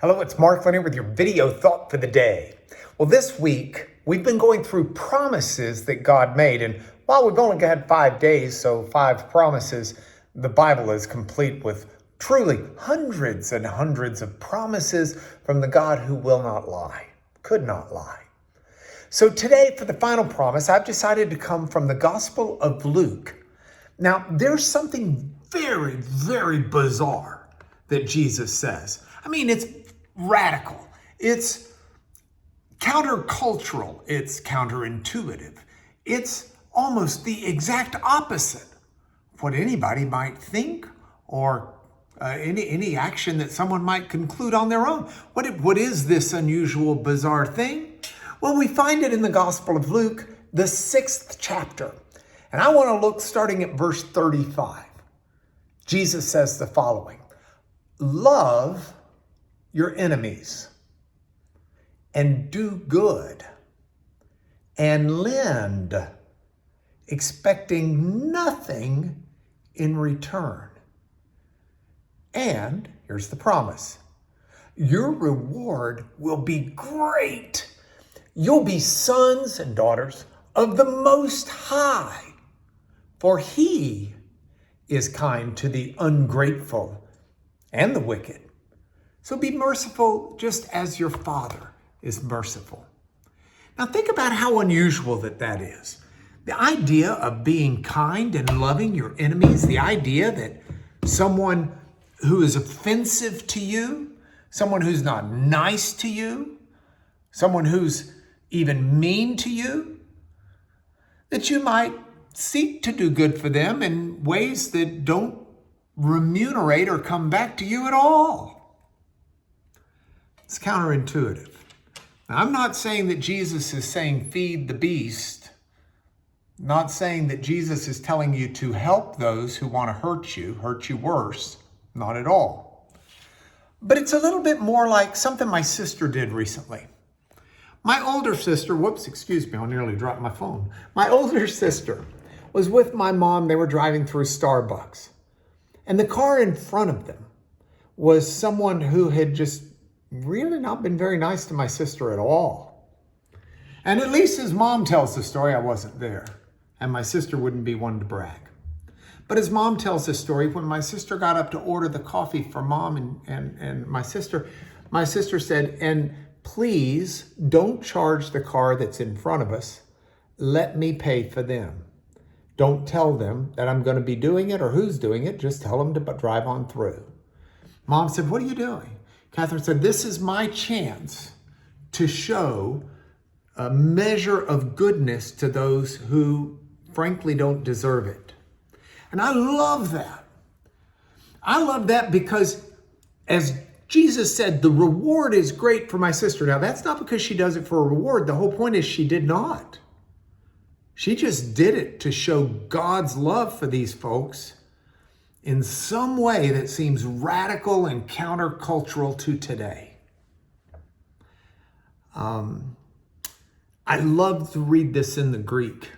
Hello, it's Mark Leonard with your video thought for the day. Well, this week, we've been going through promises that God made. And while we've only had 5 days, so 5 promises, the Bible is complete with truly hundreds and hundreds of promises from the God who will not lie, could not lie. So today, for the final promise, I've decided to come from the Gospel of Luke. Now, there's something very, very bizarre that Jesus says. I mean, it's radical. It's countercultural. It's counterintuitive. It's almost the exact opposite of what anybody might think or any action that someone might conclude on their own. What is this unusual, bizarre thing? Well, we find it in the Gospel of Luke, the 6th chapter. And I want to look starting at verse 35. Jesus says the following: love your enemies and do good and lend, expecting nothing in return. And here's the promise: your reward will be great. You'll be sons and daughters of the Most High, for He is kind to the ungrateful and the wicked. So be merciful just as your Father is merciful. Now think about how unusual that is. The idea of being kind and loving your enemies, the idea that someone who is offensive to you, someone who's not nice to you, someone who's even mean to you, that you might seek to do good for them in ways that don't remunerate or come back to you at all. It's counterintuitive. Now, I'm not saying that Jesus is saying feed the beast. Not saying that Jesus is telling you to help those who want to hurt you worse. Not at all. But it's a little bit more like something my sister did recently. My older sister, I nearly dropped my phone. My older sister was with my mom. They were driving through Starbucks. And the car in front of them was someone who had just really not been very nice to my sister at all. And at least his mom tells the story, I wasn't there. And my sister wouldn't be one to brag. But his mom tells the story, when my sister got up to order the coffee for mom and my sister said, and please don't charge the car that's in front of us. Let me pay for them. Don't tell them that I'm going to be doing it or who's doing it. Just tell them to drive on through. Mom said, what are you doing? Catherine said, this is my chance to show a measure of goodness to those who frankly don't deserve it. And I love that. I love that because, as Jesus said, the reward is great for my sister. Now, that's not because she does it for a reward. The whole point is she did not. She just did it to show God's love for these folks in some way that seems radical and countercultural to today. I love to read this in the Greek.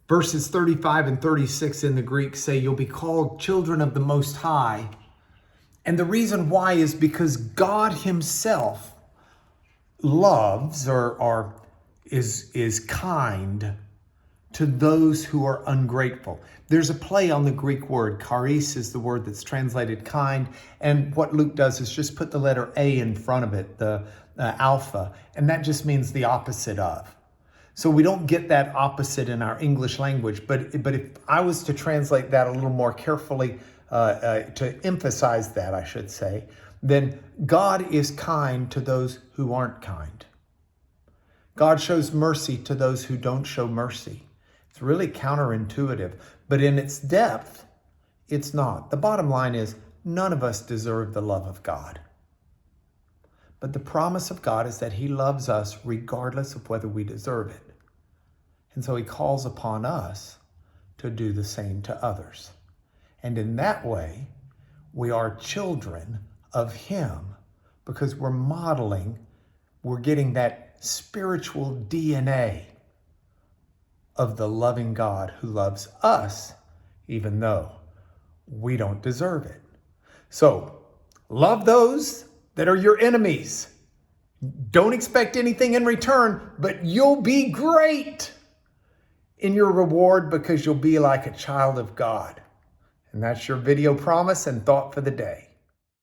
Verses 35 and 36 in the Greek say, you'll be called children of the Most High. And the reason why is because God Himself loves or is kind to those who are ungrateful. There's a play on the Greek word. Charis is the word that's translated kind. And what Luke does is just put the letter A in front of it, the alpha. And that just means the opposite of. So we don't get that opposite in our English language. But if I was to translate that a little more carefully, to emphasize that, I should say, then God is kind to those who aren't kind. God shows mercy to those who don't show mercy. It's really counterintuitive, but in its depth, it's not. The bottom line is, none of us deserve the love of God. But the promise of God is that He loves us regardless of whether we deserve it. And so He calls upon us to do the same to others. And in that way, we are children of Him because we're getting that spiritual DNA of the loving God who loves us, even though we don't deserve it. So love those that are your enemies. Don't expect anything in return, but you'll be great in your reward because you'll be like a child of God. And that's your video promise and thought for the day.